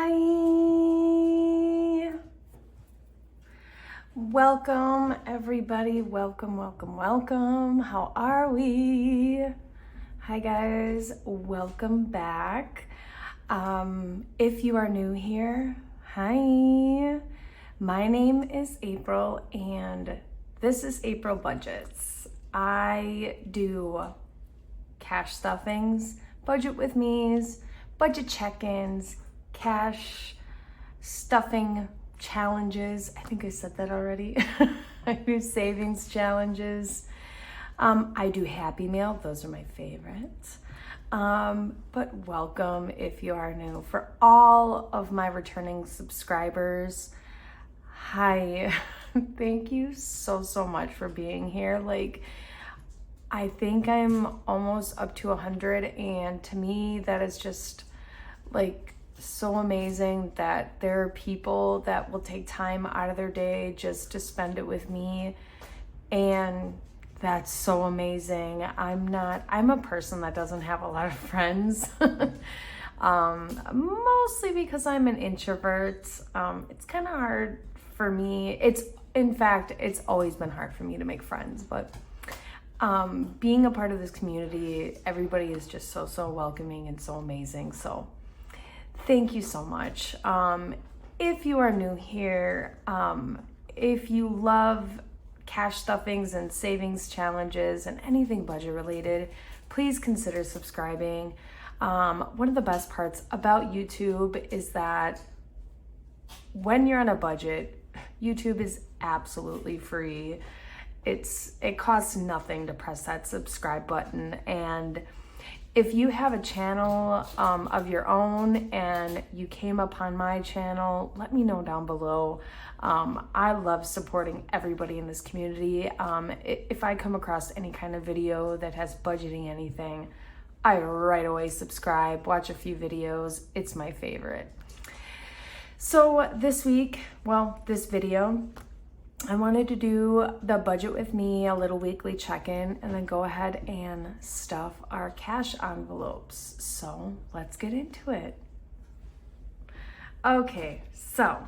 Hi. Welcome everybody. Welcome. How are we? Hi guys. Welcome back. If you are new here, hi. My name is April and this is April Budgets. I do cash stuffings, budget with me's, budget check-ins, cash stuffing challenges. I think I said that already. I do savings challenges. I do Happy Meal. Those are my favorites. But welcome if you are new. For all of my returning subscribers, hi. Thank you so much for being here. I think I'm almost up to 100, and to me that is just so amazing that there are people that will take time out of their day just to spend it with me, and that's so amazing. I'm a person that doesn't have a lot of friends. Mostly because I'm an introvert. It's kind of hard for me. In fact, it's always been hard for me to make friends, but being a part of this community, everybody is just so welcoming and so amazing. So thank you so much. If you are new here, if you love cash stuffings and savings challenges and anything budget related, please consider subscribing. One of the best parts about YouTube is that when you're on a budget, YouTube is absolutely free. It costs nothing to press that subscribe button, and if you have a channel of your own and you came upon my channel, let me know down below. I love supporting everybody in this community. If I come across any kind of video that has budgeting anything, I right away subscribe, watch a few videos. It's my favorite. So this video, I wanted to do the budget with me, a little weekly check-in, and then go ahead and stuff our cash envelopes. So let's get into it. Okay, so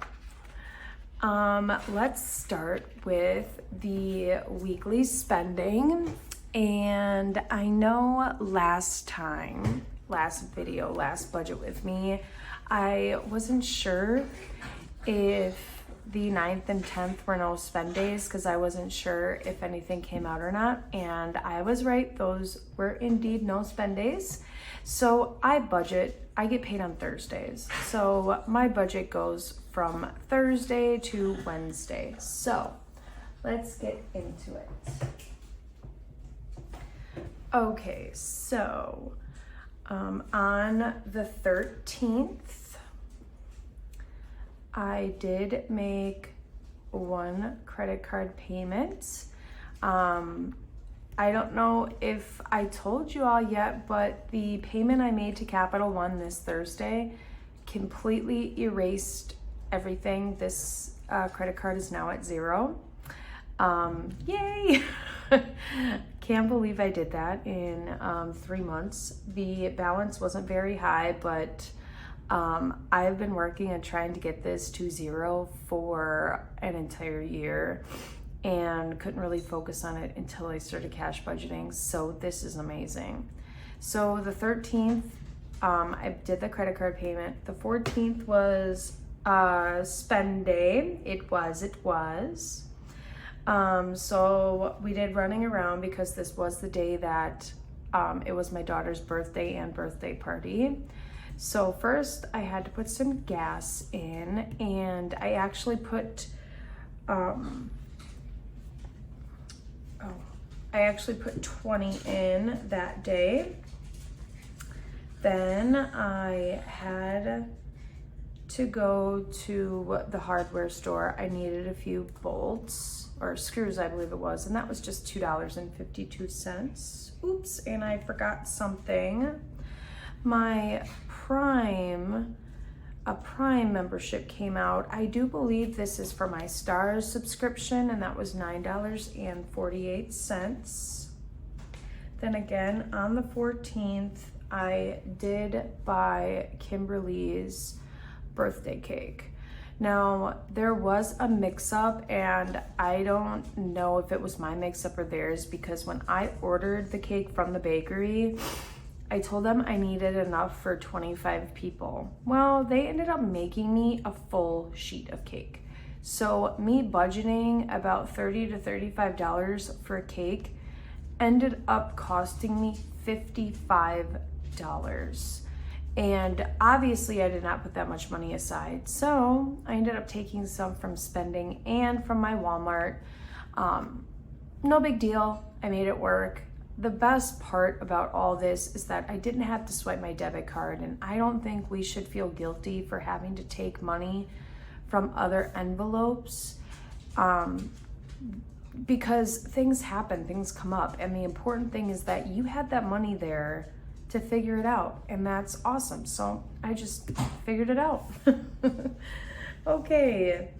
let's start with the weekly spending. And I know last budget with me, I wasn't sure if the 9th and 10th were no spend days because I wasn't sure if anything came out or not, and I was right. Those were indeed no spend days. So I get paid on Thursdays, so my budget goes from Thursday to Wednesday. So let's get into it. Okay, so on the 13th, I did make one credit card payment. I don't know if I told you all yet, but the payment I made to Capital One this Thursday completely erased everything. This credit card is now at zero. Yay! Can't believe I did that in 3 months. The balance wasn't very high, but I've been working on trying to get this to zero for an entire year and couldn't really focus on it until I started cash budgeting. So this is amazing. So the 13th, I did the credit card payment. The 14th was spend day. It was. So we did running around because this was the day that it was my daughter's birthday and birthday party. So first I had to put some gas in, and I actually put 20 in that day. Then I had to go to the hardware store. I needed a few bolts or screws, I believe it was, and that was just $2.52. Oops, and I forgot something. My Prime membership came out. I do believe this is for my Stars subscription, and that was $9.48. Then again, on the 14th, I did buy Kimberly's birthday cake. Now, there was a mix-up, and I don't know if it was my mix-up or theirs, because when I ordered the cake from the bakery, I told them I needed enough for 25 people. Well, they ended up making me a full sheet of cake. So me budgeting about $30 to $35 for a cake ended up costing me $55. And obviously I did not put that much money aside. So I ended up taking some from spending and from my Walmart. No big deal, I made it work. The best part about all this is that I didn't have to swipe my debit card, and I don't think we should feel guilty for having to take money from other envelopes, because things happen, things come up, and the important thing is that you had that money there to figure it out, and that's awesome. So I just figured it out. Okay,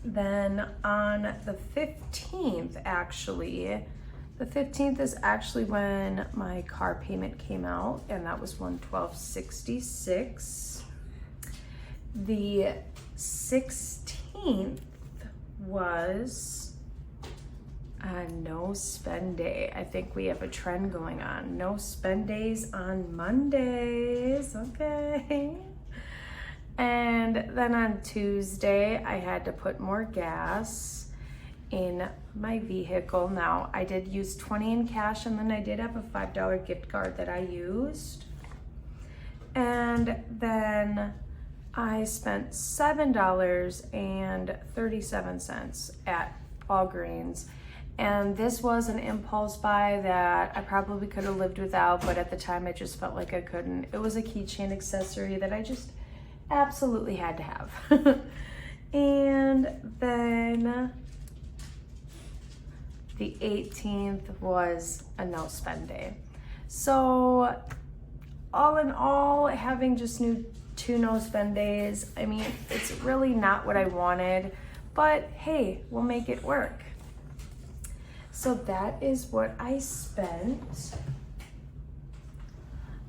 then on the 15th, actually, the 15th is actually when my car payment came out, and that was $112.66. The 16th was a no spend day. I think we have a trend going on. No spend days on Mondays, okay. And then on Tuesday, I had to put more gas in my vehicle. Now, I did use 20 in cash, and then I did have a $5 gift card that I used. And then I spent $7.37 at Walgreens. And this was an impulse buy that I probably could have lived without, but at the time I just felt like I couldn't. It was a keychain accessory that I just absolutely had to have. And then the 18th was a no spend day. So all in all, having just two no spend days, I mean, it's really not what I wanted, but hey, we'll make it work. So that is what I spent.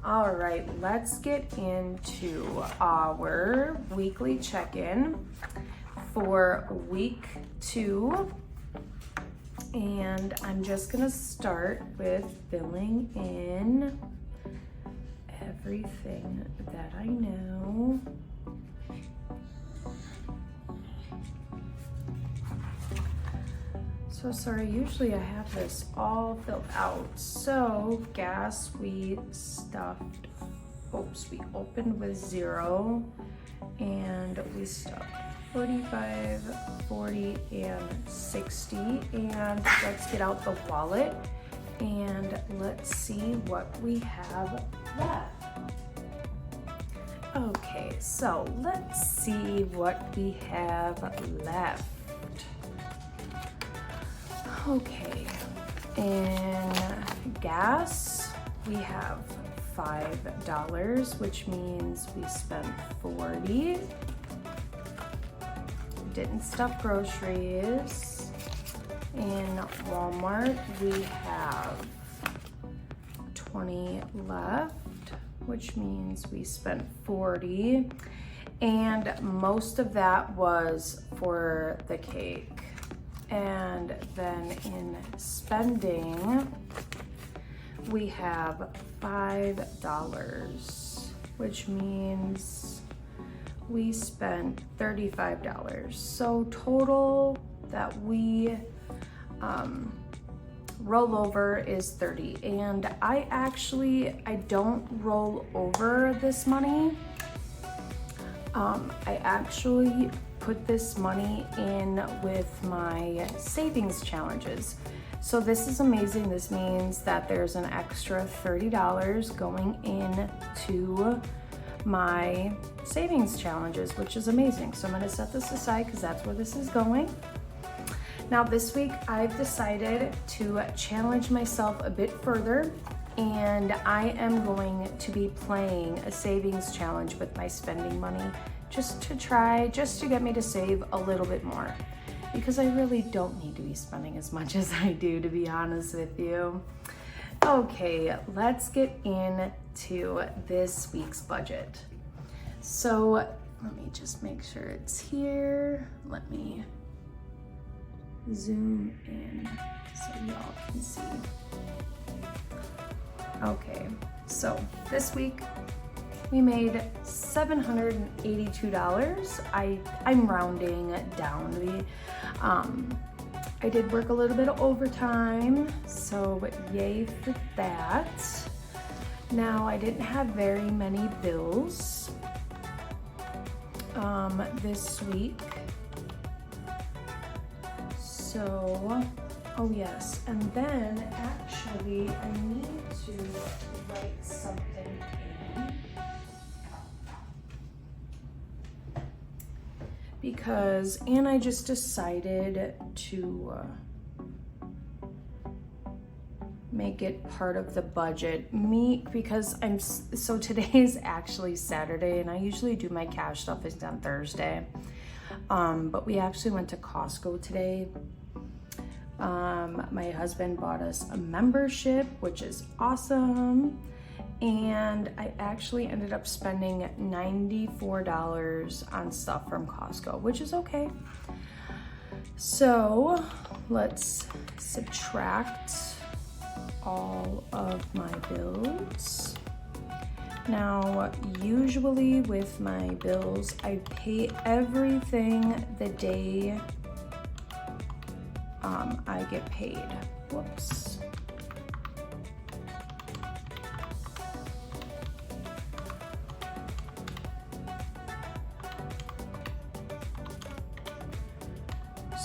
All right, let's get into our weekly check-in for week 2. And I'm just gonna start with filling in everything that I know. So sorry, usually I have this all filled out. So gas, we opened with 0, and we stuffed 45, 40, and 60. And let's get out the wallet and let's see what we have left. Okay, so let's see what we have left. Okay, in gas, we have $5, which means we spent 40. Didn't stuff groceries. In Walmart, we have 20 left, which means we spent 40. And most of that was for the cake. And then in spending, we have $5, which means we spent $35. So total that we roll over is 30. And I don't roll over this money. I actually put this money in with my savings challenges. So this is amazing. This means that there's an extra $30 going into my savings challenges, which is amazing. So I'm gonna set this aside because that's where this is going. Now this week I've decided to challenge myself a bit further, and I am going to be playing a savings challenge with my spending money just to get me to save a little bit more, because I really don't need to be spending as much as I do, to be honest with you. Okay, let's get into this week's budget. So Let me just make sure it's here. Let me zoom in so y'all can see. Okay, so this week we made $782. I'm rounding down. I did work a little bit of overtime, so yay for that. Now, I didn't have very many bills this week. So, oh yes, and then actually I need to write something in because I just decided to make it part of the budget because so today is actually Saturday and I usually do my cash stuff is on Thursday, but we actually went to Costco today. My husband bought us a membership, which is awesome, and I actually ended up spending $94 on stuff from Costco, which is okay. So let's subtract all of my bills. Now, usually with my bills, I pay everything the day I get paid. Whoops.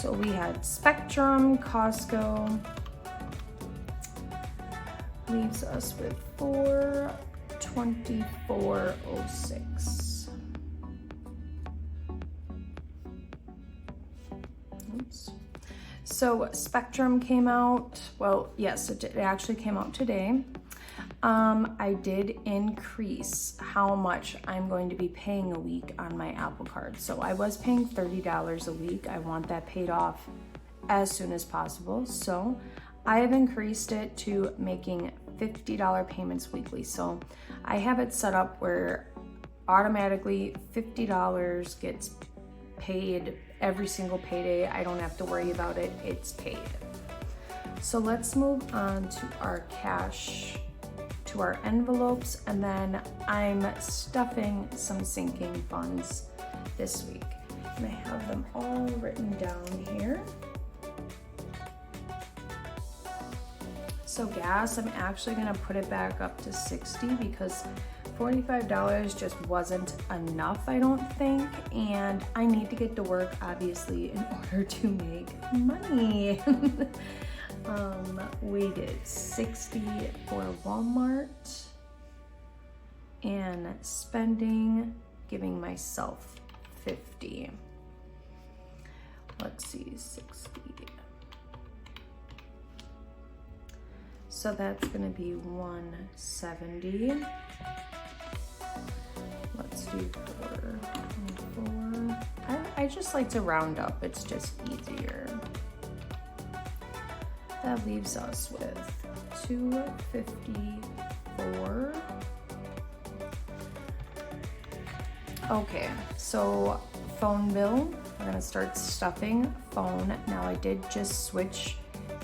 So we had Spectrum, Costco, leaves us with $424.06. Oops. So Spectrum came out, well, yes, it actually came out today. I did increase how much I'm going to be paying a week on my Apple Card. So I was paying $30 a week. I want that paid off as soon as possible. So I have increased it to making $50 payments weekly. So I have it set up where automatically $50 gets paid every single payday. I don't have to worry about it. It's paid. So let's move on to our cash, to our envelopes, and then I'm stuffing some sinking funds this week. And I have them all written down here. So gas, I'm actually gonna put it back up to 60 because $45 just wasn't enough, I don't think, and I need to get to work, obviously, in order to make money. We did 60 for Walmart and spending, giving myself 50. Let's see, 60. So that's gonna be 170. Let's do 424. I just like to round up, it's just easier. That leaves us with 254. Okay, so phone bill, we're gonna start stuffing phone. Now I did just switch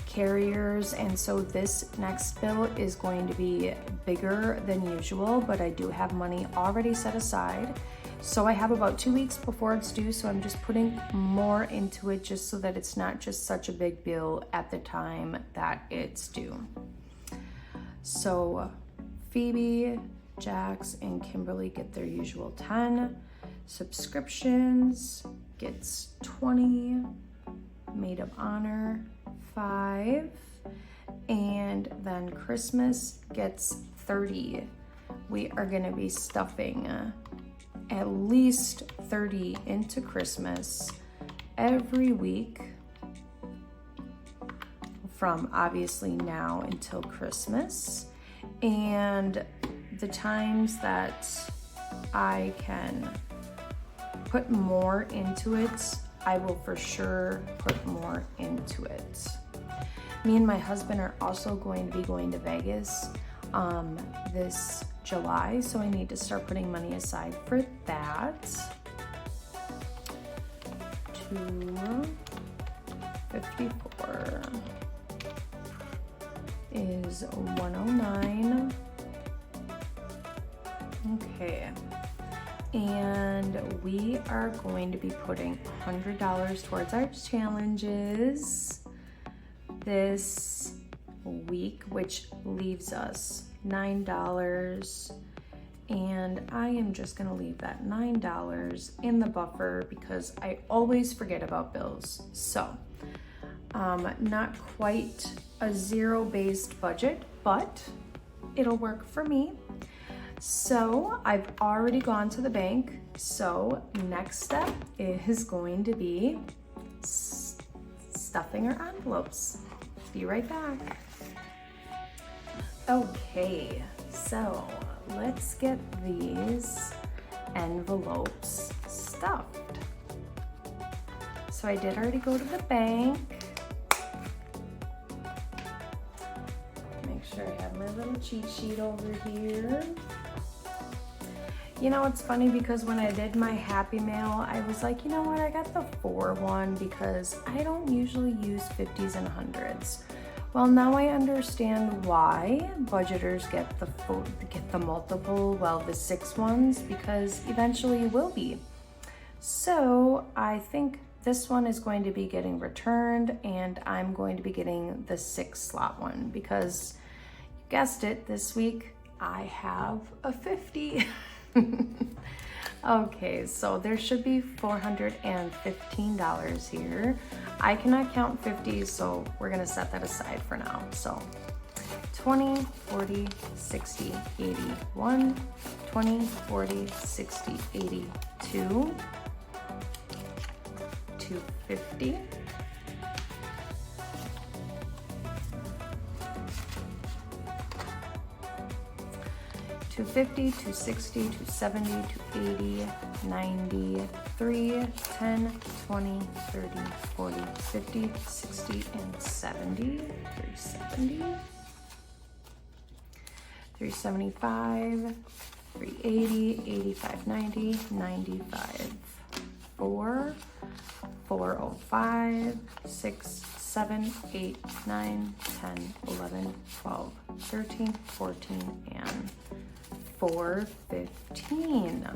carriers, and so this next bill is going to be bigger than usual, but I do have money already set aside. So I have about 2 weeks before it's due, so I'm just putting more into it just so that it's not just such a big bill at the time that it's due. So Phoebe, Jax, and Kimberly get their usual 10. Subscriptions gets 20. Maid of Honor, 5. And then Christmas gets 30. We are gonna be stuffing at least 30 into Christmas every week from obviously now until Christmas. And the times that I can put more into it, I will for sure put more into it. Me and my husband are also going to be going to Vegas this July, so I need to start putting money aside for that. 254 is 109. Okay. And we are going to be putting $100 towards our challenges this week, which leaves us $9. And I am just gonna leave that $9 in the buffer because I always forget about bills. So, not quite a zero-based budget, but it'll work for me. So I've already gone to the bank. So next step is going to be stuffing our envelopes. Be right back. Okay, so let's get these envelopes stuffed. So I did already go to the bank. Make sure I have my little cheat sheet over here. You know, it's funny because when I did my Happy Mail, I was like, you know what, I got the 4 one because I don't usually use 50s and 100s. Well, now I understand why budgeters get the multiple, well, the 6 ones, because eventually you will be. So I think this one is going to be getting returned, and I'm going to be getting the 6 slot one because you guessed it, this week I have a 50. Okay, so there should be $415 here. I cannot count 50s, so we're gonna set that aside for now. So 20, 40, 60, 81, 20, 40, 60, 82, 250, 250, 260, 270, 280, 90, 3, 10, 20, 30, 40, 50, 60, and 70, 370, 375, 380, 85, 90, 95, 4, 405, 6, 7, 8, 9, 10, 11, 12, 13, 14, and 415.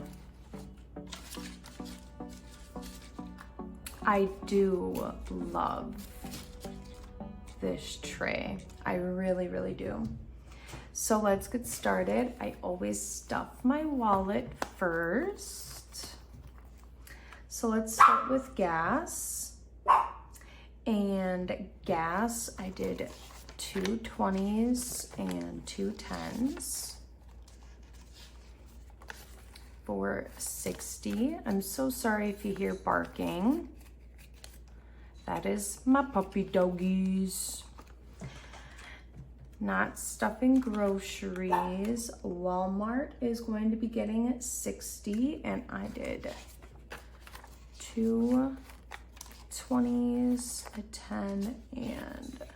I do love this tray. I really, really do. So let's get started. I always stuff my wallet first. So let's start with gas. And gas, I did 2 20s and 2 10s. For 60. I'm so sorry if you hear barking. That is my puppy doggies. Not stuffing groceries. Walmart is going to be getting 60, and I did 2 20s, a 10, and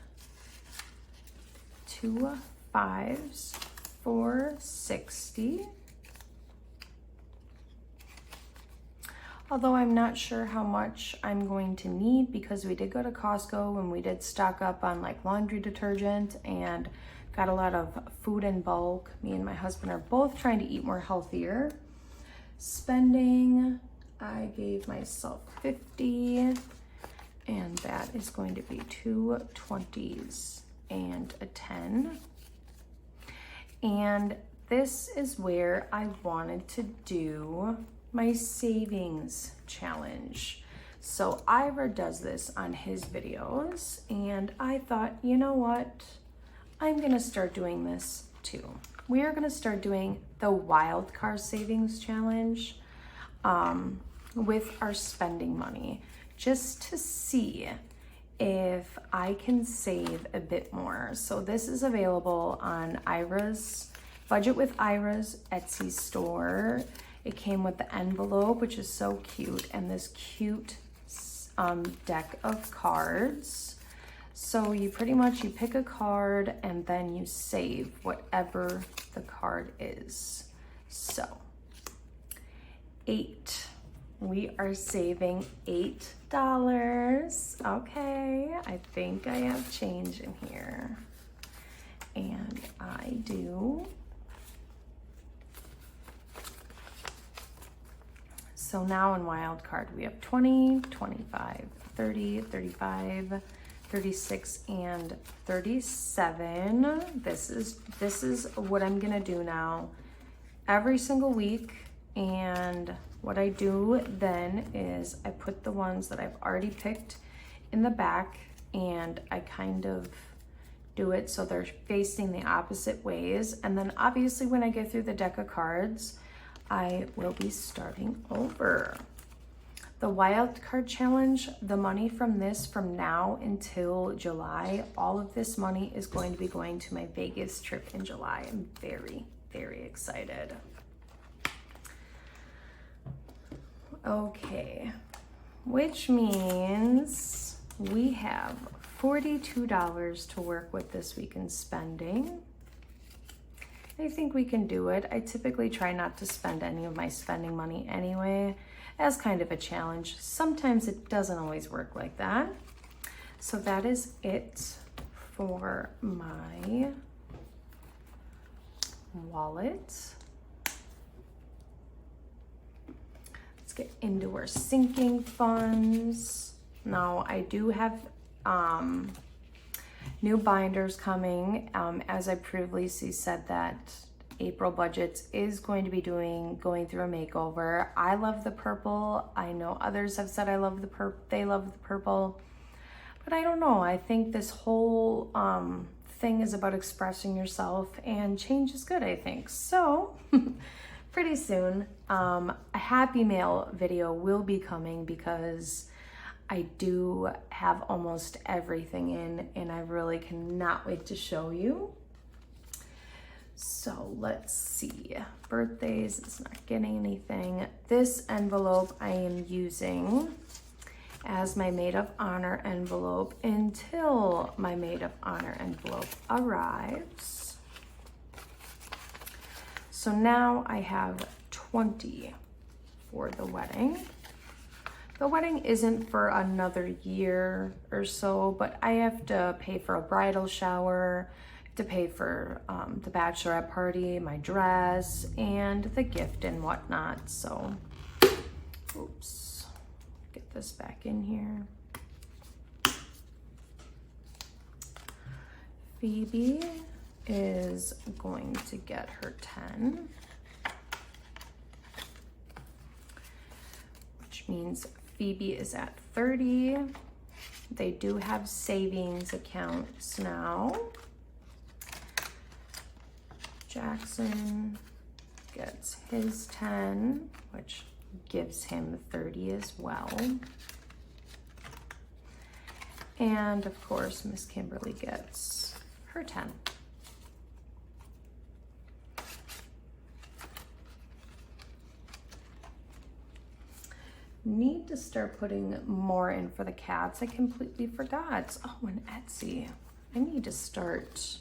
2 5s for 60. Although I'm not sure how much I'm going to need because we did go to Costco and we did stock up on like laundry detergent and got a lot of food in bulk. Me and my husband are both trying to eat more healthier. Spending, I gave myself 50, and that is going to be 2 20s and a 10. And this is where I wanted to do my savings challenge. So Ira does this on his videos, and I thought, you know what? I'm gonna start doing this too. We are gonna start doing the wild card savings challenge with our spending money, just to see if I can save a bit more. So this is available on Ira's Budget with Ira's Etsy store. It came with the envelope, which is so cute, and this cute deck of cards. So you pretty much, you pick a card and then you save whatever the card is. So 8, we are saving $8. Okay, I think I have change in here. And I do. So now in wildcard, we have 20, 25, 30, 35, 36, and 37. This is what I'm gonna do now every single week. And what I do then is I put the ones that I've already picked in the back, and I kind of do it so they're facing the opposite ways. And then obviously when I get through the deck of cards, I will be starting over. The wild card challenge, the money from this from now until July, all of this money is going to be going to my Vegas trip in July. I'm very, very excited. Okay, which means we have $42 to work with this week in spending. I think we can do it. I typically try not to spend any of my spending money anyway, as kind of a challenge. Sometimes it doesn't always work like that. So that is it for my wallet. Let's get into our sinking funds. Now I do have new binders coming. As I previously said, that April budgets is going to be going through a makeover. I love the purple. I know others have said they love the purple, but I don't know. I think this whole thing is about expressing yourself, and change is good, I think. So pretty soon, a Happy Mail video will be coming, because I do have almost everything in, and I really cannot wait to show you. So let's see, birthdays, it's not getting anything. This envelope I am using as my maid of honor envelope until my maid of honor envelope arrives. So now I have 20 for the wedding. The wedding isn't for another year or so, but I have to pay for a bridal shower, to pay for the bachelorette party, my dress, and the gift and whatnot. So, oops, get this back in here. Phoebe is going to get her 10, which means Phoebe is at 30. They do have savings accounts now. Jackson gets his 10, which gives him 30 as well. And of course, Miss Kimberly gets her 10. Need to start putting more in for the cats. I completely forgot. Oh, and Etsy. I need to start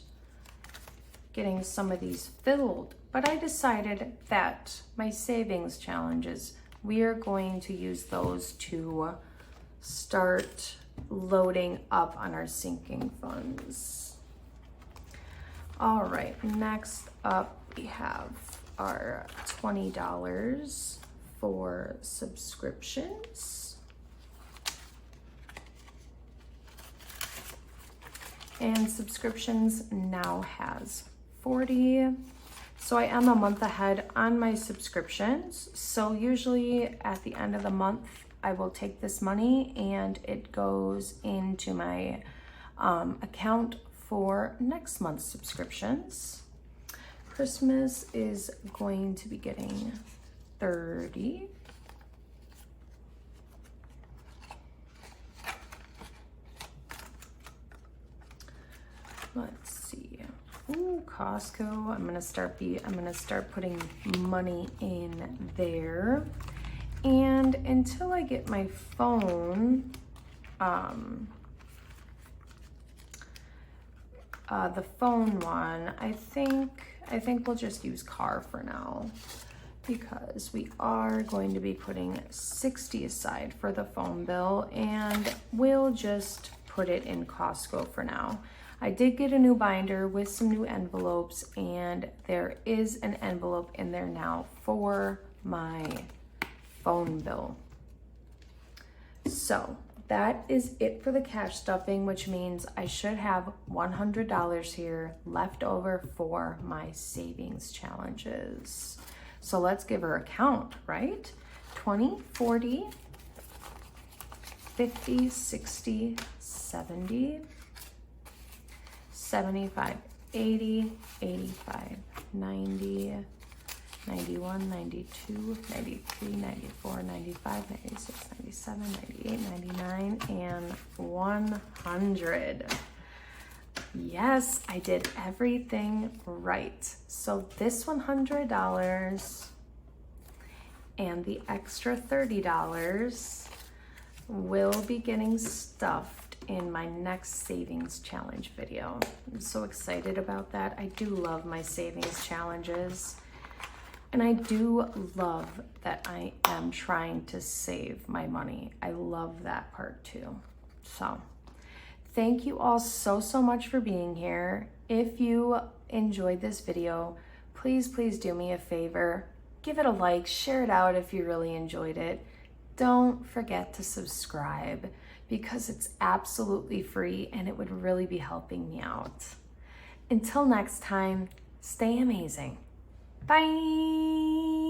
getting some of these filled. But I decided that my savings challenges, we are going to use those to start loading up on our sinking funds. All right, next up we have our $20 for subscriptions. And subscriptions now has 40. So I am a month ahead on my subscriptions. So usually at the end of the month, I will take this money and it goes into my account for next month's subscriptions. Christmas is going to be getting 30. Let's see. Ooh, Costco. I'm gonna start putting money in there. And until I get my phone, the phone one, I think we'll just use car for now. because we are going to be putting $60 aside for the phone bill, and we'll just put it in Costco for now. I did get a new binder with some new envelopes, and there is an envelope in there now for my phone bill. So that is it for the cash stuffing, which means I should have $100 here left over for my savings challenges. So let's give her a count, right? 20, 40, 50, 60, 70, 75, 80, 85, 90, 91, 92, 93, 94, 95, 96, 97, 98, 99, and 100. Yes, I did everything right. So this $100 and the extra $30 will be getting stuffed in my next savings challenge video. I'm so excited about that. I do love my savings challenges. And I do love that I am trying to save my money. I love that part too. So thank you all so much for being here. If you enjoyed this video, please do me a favor. Give it a like, share it out if you really enjoyed it. Don't forget to subscribe because it's absolutely free and it would really be helping me out. Until next time, stay amazing. Bye.